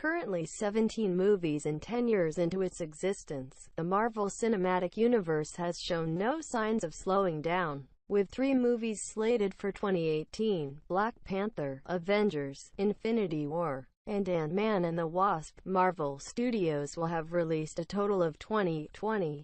currently 17 movies and 10 years into its existence, the Marvel Cinematic Universe has shown no signs of slowing down. With 3 movies slated for 2018, Black Panther, Avengers, Infinity War, and Ant-Man and the Wasp, Marvel Studios will have released a total of 20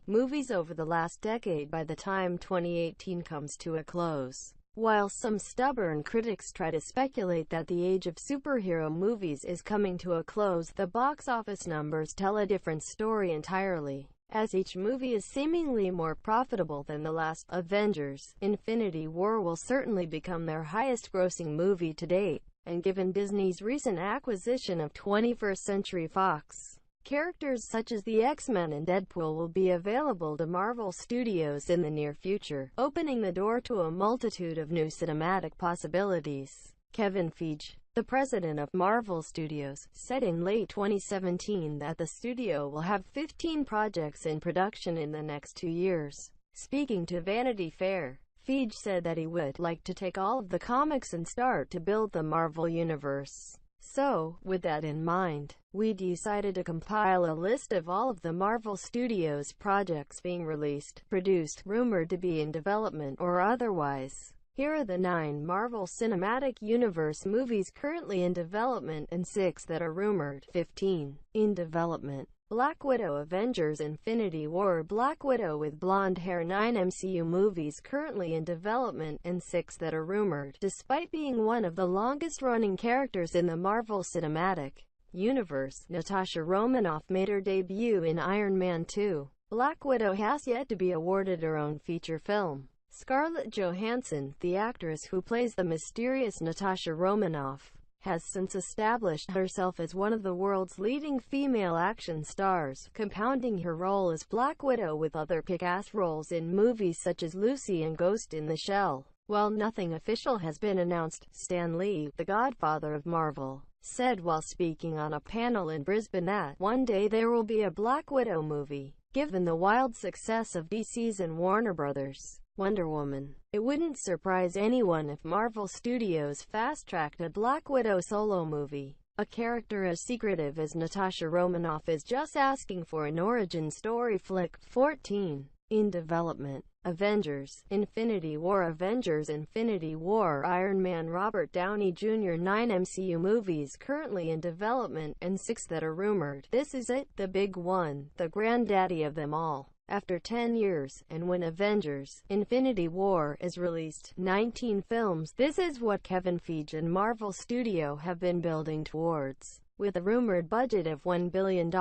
movies over the last decade by the time 2018 comes to a close. While some stubborn critics try to speculate that the age of superhero movies is coming to a close, the box office numbers tell a different story entirely, as each movie is seemingly more profitable than the last. Avengers: Infinity War will certainly become their highest-grossing movie to date, and given Disney's recent acquisition of 21st Century Fox, characters such as the X-Men and Deadpool will be available to Marvel Studios in the near future, opening the door to a multitude of new cinematic possibilities. Kevin Feige, the president of Marvel Studios, said in late 2017 that the studio will have 15 projects in production in the next 2 years. Speaking to Vanity Fair, Feige said that he would like to take all of the comics and start to build the Marvel Universe. So, with that in mind, we decided to compile a list of all of the Marvel Studios projects being released, produced, rumored to be in development, or otherwise. Here are the 9 Marvel Cinematic Universe movies currently in development and 6 that are rumored. 15. In development: Black Widow, Avengers: Infinity War, Black Widow with blonde hair. 9 MCU movies currently in development and 6 that are rumored. Despite being one of the longest-running characters in the Marvel Cinematic Universe, Natasha Romanoff made her debut in Iron Man 2. Black Widow has yet to be awarded her own feature film. Scarlett Johansson, the actress who plays the mysterious Natasha Romanoff, has since established herself as one of the world's leading female action stars, compounding her role as Black Widow with other kick-ass roles in movies such as Lucy and Ghost in the Shell. While nothing official has been announced, Stan Lee, the godfather of Marvel, said while speaking on a panel in Brisbane that one day there will be a Black Widow movie. Given the wild success of DC's and Warner Brothers' Wonder Woman, it wouldn't surprise anyone if Marvel Studios fast-tracked a Black Widow solo movie. A character as secretive as Natasha Romanoff is just asking for an origin story flick. 14. In development: Avengers: Infinity War, Avengers: Infinity War, Iron Man, Robert Downey Jr. 9 MCU movies currently in development and 6 that are rumored. This is it, the big one, the granddaddy of them all. After 10 years, and when Avengers: Infinity War is released, 19 films, this is what Kevin Feige and Marvel Studio have been building towards. With a rumored budget of $1 billion,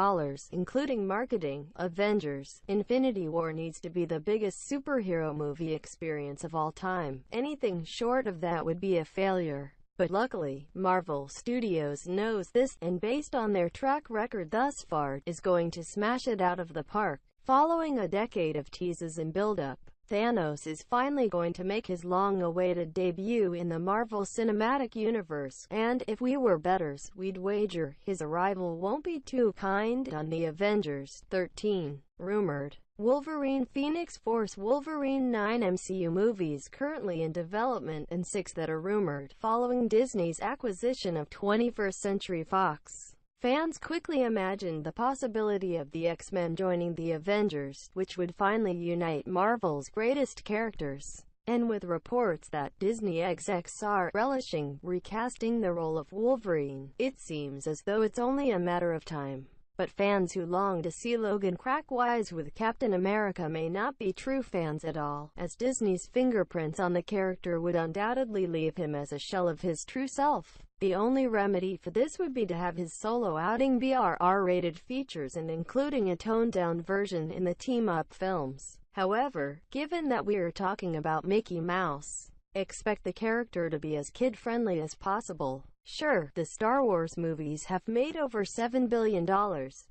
including marketing, Avengers: Infinity War needs to be the biggest superhero movie experience of all time. Anything short of that would be a failure. But luckily, Marvel Studios knows this, and based on their track record thus far, is going to smash it out of the park. Following a decade of teases and build-up, Thanos is finally going to make his long-awaited debut in the Marvel Cinematic Universe, and if we were bettors, we'd wager his arrival won't be too kind on the Avengers. 13. Rumored: Wolverine, Phoenix Force, Wolverine. 9 MCU movies currently in development and 6 that are rumored. Following Disney's acquisition of 21st Century Fox, fans quickly imagined the possibility of the X-Men joining the Avengers, which would finally unite Marvel's greatest characters. And with reports that Disney execs are relishing recasting the role of Wolverine, it seems as though it's only a matter of time. But fans who long to see Logan crack wise with Captain America may not be true fans at all, as Disney's fingerprints on the character would undoubtedly leave him as a shell of his true self. The only remedy for this would be to have his solo outing be R-rated features and including a toned-down version in the team-up films. However, given that we're talking about Mickey Mouse, expect the character to be as kid-friendly as possible. Sure, the Star Wars movies have made over $7 billion,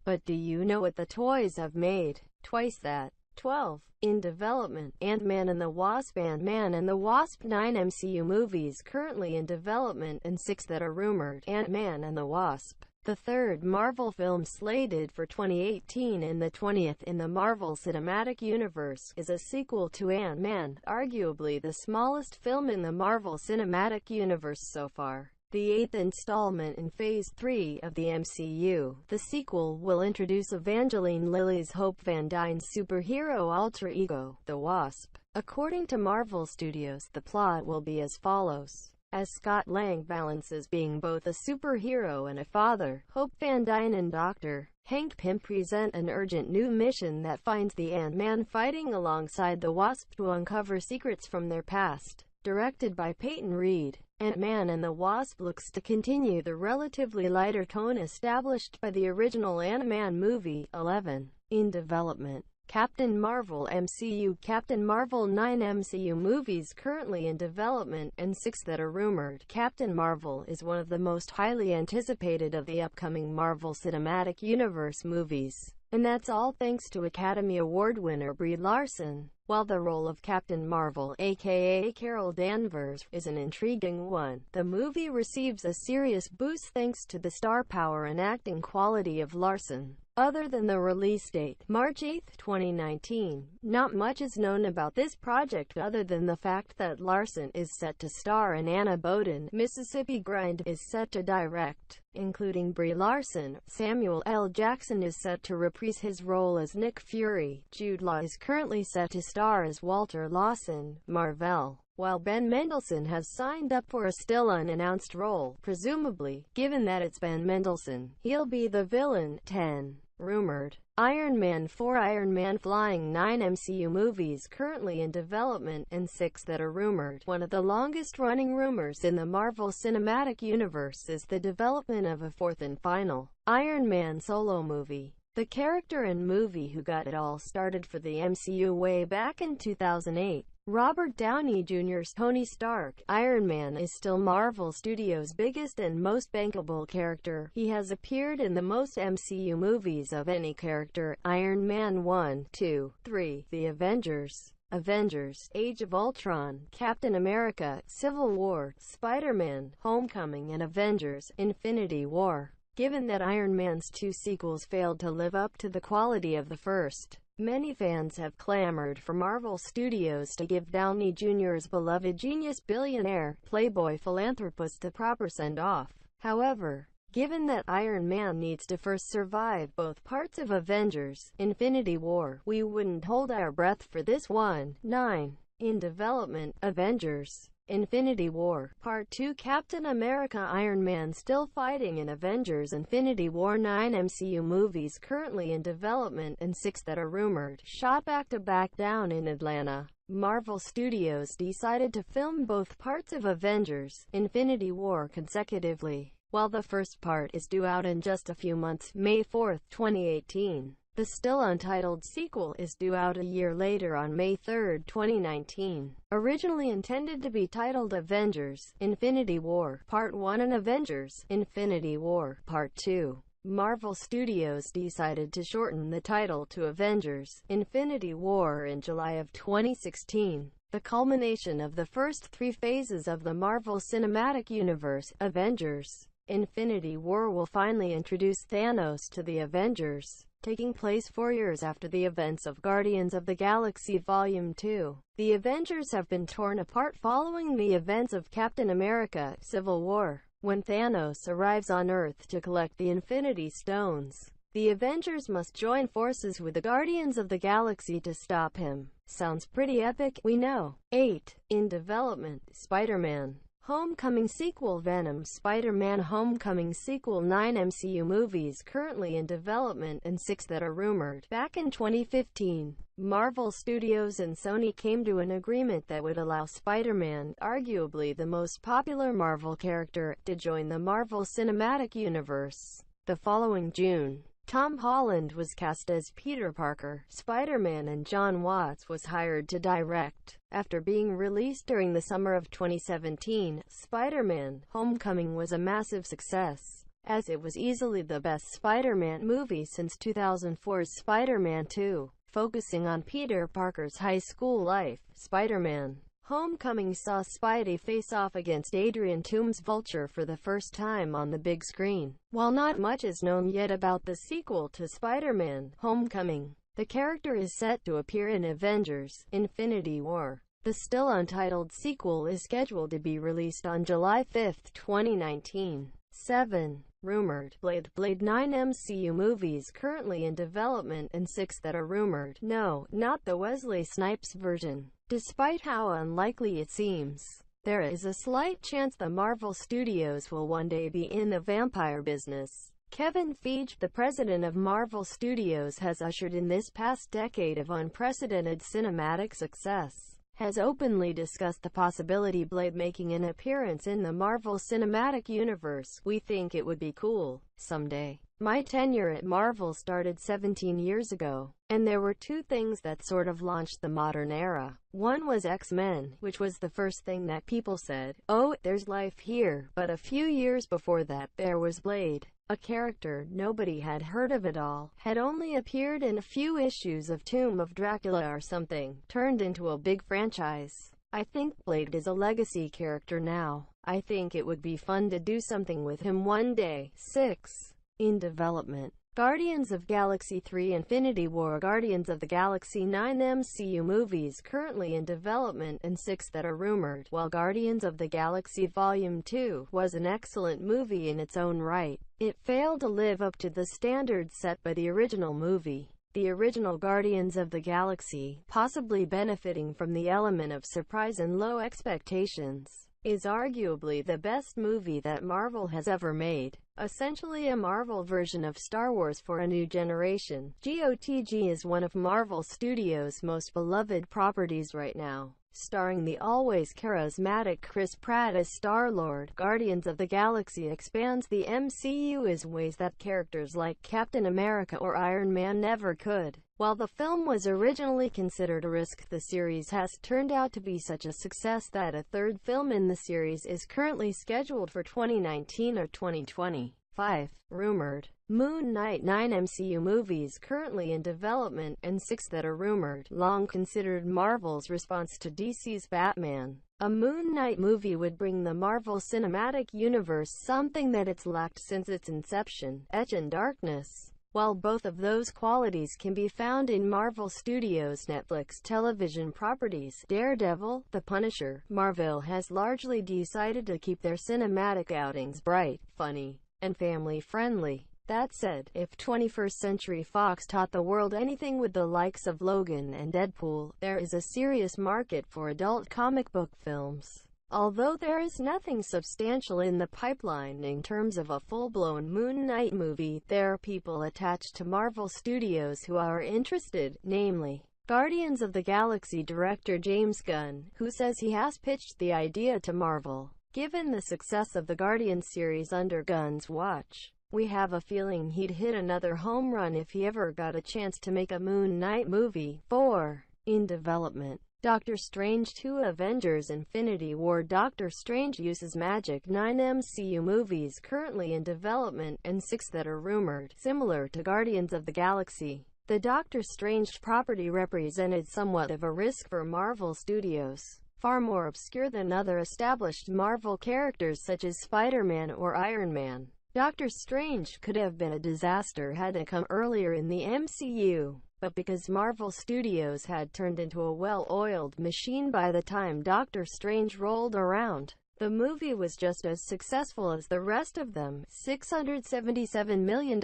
but do you know what the toys have made? Twice that. 12. In development: Ant-Man and the Wasp, Ant-Man and the Wasp. 9 MCU movies currently in development and 6 that are rumored. Ant-Man and the Wasp, the third Marvel film slated for 2018 and the 20th in the Marvel Cinematic Universe, is a sequel to Ant-Man, arguably the smallest film in the Marvel Cinematic Universe so far. the eighth installment in Phase 3 of the MCU. The sequel will introduce Evangeline Lilly's Hope Van Dyne's superhero alter ego, the Wasp. According to Marvel Studios, the plot will be as follows. As Scott Lang balances being both a superhero and a father, Hope Van Dyne and Dr. Hank Pym present an urgent new mission that finds the Ant-Man fighting alongside the Wasp to uncover secrets from their past. Directed by Peyton Reed, Ant-Man and the Wasp looks to continue the relatively lighter tone established by the original Ant-Man movie. 11. In development. Captain Marvel MCU. Captain Marvel 9 MCU movies currently in development, and 6 that are rumored. Captain Marvel is one of the most highly anticipated of the upcoming Marvel Cinematic Universe movies, and that's all thanks to Academy Award winner Brie Larson. While the role of Captain Marvel, aka Carol Danvers, is an intriguing one, the movie receives a serious boost thanks to the star power and acting quality of Larson. Other than the release date, March 8, 2019, not much is known about this project other than the fact that Larson is set to star and Anna Boden, Mississippi Grind, is set to direct. Including Brie Larson, Samuel L. Jackson is set to reprise his role as Nick Fury. Jude Law is currently set to star as Walter Lawson, Mar-Vell, while Ben Mendelsohn has signed up for a still unannounced role. Presumably, given that it's Ben Mendelsohn, he'll be the villain. 10. Rumored. Iron Man 4 Iron Man Flying 9 MCU movies currently in development, and 6 that are rumored. One of the longest-running rumors in the Marvel Cinematic Universe is the development of a 4th and final Iron Man solo movie. The character and movie who got it all started for the MCU way back in 2008. Robert Downey Jr.'s Tony Stark, Iron Man, is still Marvel Studios' biggest and most bankable character. He has appeared in the most MCU movies of any character: Iron Man 1, 2, 3, The Avengers, Age of Ultron, Captain America, Civil War, Spider-Man, Homecoming, and Avengers: Infinity War. Given that Iron Man's 2 sequels failed to live up to the quality of the first, many fans have clamored for Marvel Studios to give Downey Jr.'s beloved genius billionaire, playboy philanthropist the proper send-off. However, given that Iron Man needs to first survive both parts of Avengers: Infinity War, we wouldn't hold our breath for this one. 9. In development. Avengers: Infinity War Part 2 Captain America Iron Man still fighting in Avengers: Infinity War. 9 MCU movies currently in development, and 6 that are rumored. Shot back-to-back down in Atlanta, Marvel Studios decided to film both parts of Avengers: Infinity War consecutively. While the first part is due out in just a few months, May 4, 2018, the still untitled sequel is due out a year later on May 3, 2019. Originally intended to be titled Avengers: Infinity War Part 1 and Avengers: Infinity War Part 2, Marvel Studios decided to shorten the title to Avengers: Infinity War in July of 2016. The culmination of the first 3 phases of the Marvel Cinematic Universe, Avengers: Infinity War, will finally introduce Thanos to the Avengers, taking place 4 years after the events of Guardians of the Galaxy Volume 2. The Avengers have been torn apart following the events of Captain America: Civil War. When Thanos arrives on Earth to collect the Infinity Stones, the Avengers must join forces with the Guardians of the Galaxy to stop him. Sounds pretty epic, we know. 8. In development. Spider-Man Homecoming sequel. Venom Spider-Man Homecoming sequel. 9 MCU movies currently in development, and 6 that are rumored. Back in 2015, Marvel Studios and Sony came to an agreement that would allow Spider-Man, arguably the most popular Marvel character, to join the Marvel Cinematic Universe. The following June, Tom Holland was cast as Peter Parker, Spider-Man, and John Watts was hired to direct. After being released during the summer of 2017, Spider-Man: Homecoming was a massive success, as it was easily the best Spider-Man movie since 2004's Spider-Man 2. Focusing on Peter Parker's high school life, Spider-Man: Homecoming saw Spidey face off against Adrian Toomes' Vulture for the first time on the big screen. While not much is known yet about the sequel to Spider-Man: Homecoming, the character is set to appear in Avengers: Infinity War. The still untitled sequel is scheduled to be released on July 5, 2019. 7. Rumored. Blade 9 MCU movies currently in development and 6 that are rumored. No, not the Wesley Snipes version. Despite how unlikely it seems, there is a slight chance the Marvel Studios will one day be in the vampire business. Kevin Feige, the president of Marvel Studios, has ushered in this past decade of unprecedented cinematic success, has openly discussed the possibility Blade making an appearance in the Marvel Cinematic Universe. "We think it would be cool someday. My tenure at Marvel started 17 years ago, and there were two things that sort of launched the modern era. One was X-Men, which was the first thing that people said, oh, there's life here. But a few years before that, there was Blade, a character nobody had heard of at all, had only appeared in a few issues of Tomb of Dracula or something, turned into a big franchise. I think Blade is a legacy character now. I think it would be fun to do something with him one day." 6. In development. Guardians of Galaxy 3 Infinity War. Guardians of the Galaxy 9 MCU movies currently in development and 6 that are rumored. While Guardians of the Galaxy Volume 2 was an excellent movie in its own right, it failed to live up to the standards set by the original movie. The original Guardians of the Galaxy, possibly benefiting from the element of surprise and low expectations, is arguably the best movie that Marvel has ever made. Essentially a Marvel version of Star Wars for a new generation. GOTG is one of Marvel Studios' most beloved properties right now. Starring the always charismatic Chris Pratt as Star-Lord, Guardians of the Galaxy expands the MCU in ways that characters like Captain America or Iron Man never could. While the film was originally considered a risk, the series has turned out to be such a success that a third film in the series is currently scheduled for 2019 or 2020. 5. Rumored. Moon Knight 9 MCU movies currently in development and 6 that are rumored. Long considered Marvel's response to DC's Batman, a Moon Knight movie would bring the Marvel Cinematic Universe something that it's lacked since its inception, Edge and Darkness. While both of those qualities can be found in Marvel Studios' Netflix television properties, Daredevil, The Punisher, Marvel has largely decided to keep their cinematic outings bright, funny, and family-friendly. That said, if 21st Century Fox taught the world anything with the likes of Logan and Deadpool, there is a serious market for adult comic book films. Although there is nothing substantial in the pipeline in terms of a full-blown Moon Knight movie, there are people attached to Marvel Studios who are interested, namely, Guardians of the Galaxy director James Gunn, who says he has pitched the idea to Marvel. Given the success of the Guardians series under Gunn's watch, we have a feeling he'd hit another home run if he ever got a chance to make a Moon Knight movie. 4. In development. Doctor Strange 2 Avengers Infinity War. Doctor Strange uses magic. 9 MCU movies currently in development and 6 that are rumored. Similar to Guardians of the Galaxy, the Doctor Strange property represented somewhat of a risk for Marvel Studios. Far more obscure than other established Marvel characters such as Spider-Man or Iron Man, Doctor Strange could have been a disaster had it come earlier in the MCU. But because Marvel Studios had turned into a well-oiled machine by the time Doctor Strange rolled around, the movie was just as successful as the rest of them. $677 million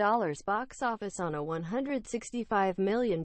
box office on a $165 million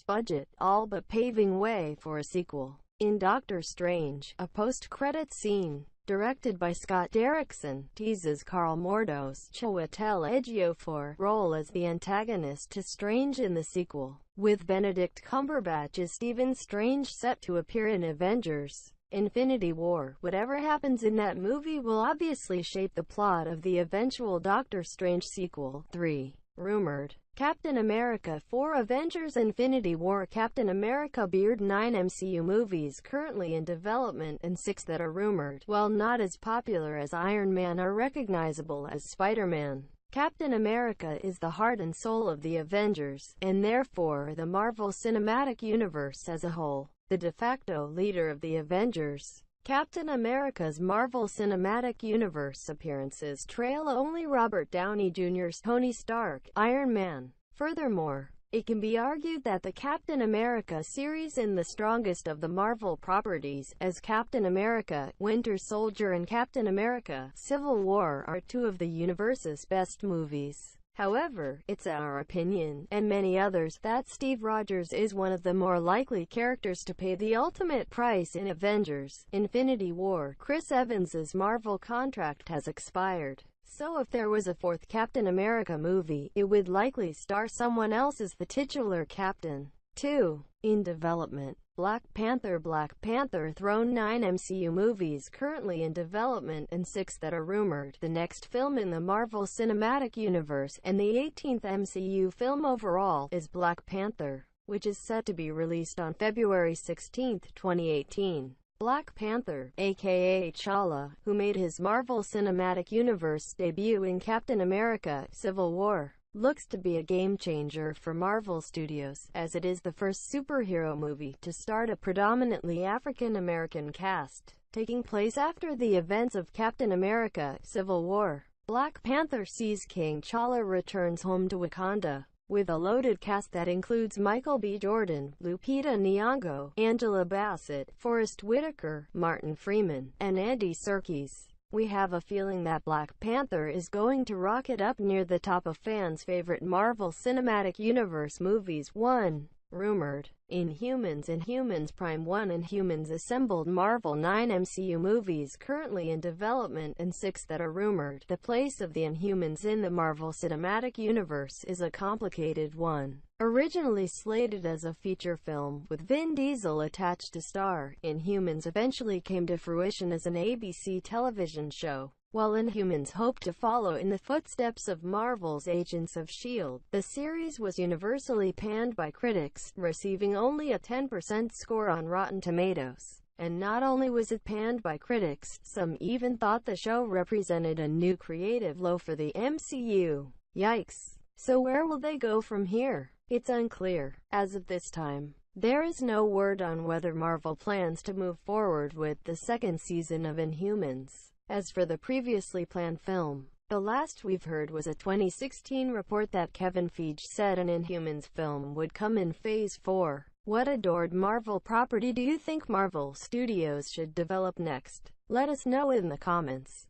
budget, all but paving way for a sequel. In Doctor Strange, a post-credits scene, directed by Scott Derrickson, teases Carl Mordo's Chiwetel Ejiofor role as the antagonist to Strange in the sequel, with Benedict Cumberbatch as Stephen Strange set to appear in Avengers Infinity War. Whatever happens in that movie will obviously shape the plot of the eventual Doctor Strange sequel. 3. Rumored. Captain America 4 Avengers Infinity War. Captain America Beard 9 MCU movies currently in development and 6 that are rumored. While not as popular as Iron Man or recognizable as Spider-Man, Captain America is the heart and soul of the Avengers, and therefore the Marvel Cinematic Universe as a whole. The de facto leader of the Avengers, Captain America's Marvel Cinematic Universe appearances trail only Robert Downey Jr.'s Tony Stark, Iron Man. Furthermore, It can be argued that the Captain America series is the strongest of the Marvel properties, as Captain America: Winter Soldier and Captain America: Civil War are two of the universe's best movies. However, it's our opinion, and many others, that Steve Rogers is one of the more likely characters to pay the ultimate price in Avengers: Infinity War. Chris Evans's Marvel contract has expired, so if there was a fourth Captain America movie, it would likely star someone else as the titular captain. 2. In development. Black Panther Throne. 9 MCU movies currently in development and 6 that are rumored. The next film in the Marvel Cinematic Universe, and the 18th MCU film overall, is Black Panther, which is set to be released on February 16, 2018. Black Panther, aka T'Challa, who made his Marvel Cinematic Universe debut in Captain America: Civil War, looks to be a game-changer for Marvel Studios, as it is the first superhero movie to start a predominantly African-American cast, taking place after the events of Captain America: Civil War. Black Panther sees King T'Challa returns home to Wakanda, with a loaded cast that includes Michael B. Jordan, Lupita Nyong'o, Angela Bassett, Forest Whitaker, Martin Freeman, and Andy Serkis. We have a feeling that Black Panther is going to rocket up near the top of fans' favorite Marvel Cinematic Universe movies. 1. Rumored. Inhumans Prime. 1 Inhumans assembled. Marvel. 9 MCU movies currently in development and 6 that are rumored. The place of the Inhumans in the Marvel Cinematic Universe is a complicated one. Originally slated as a feature film, with Vin Diesel attached to star, Inhumans eventually came to fruition as an ABC television show. While Inhumans hoped to follow in the footsteps of Marvel's Agents of S.H.I.E.L.D., the series was universally panned by critics, receiving only a 10% score on Rotten Tomatoes. And not only was it panned by critics, some even thought the show represented a new creative low for the MCU. Yikes. So where will they go from here? It's unclear. As of this time, there is no word on whether Marvel plans to move forward with the second season of Inhumans. As for the previously planned film, the last we've heard was a 2016 report that Kevin Feige said an Inhumans film would come in Phase 4. What adored Marvel property do you think Marvel Studios should develop next? Let us know in the comments.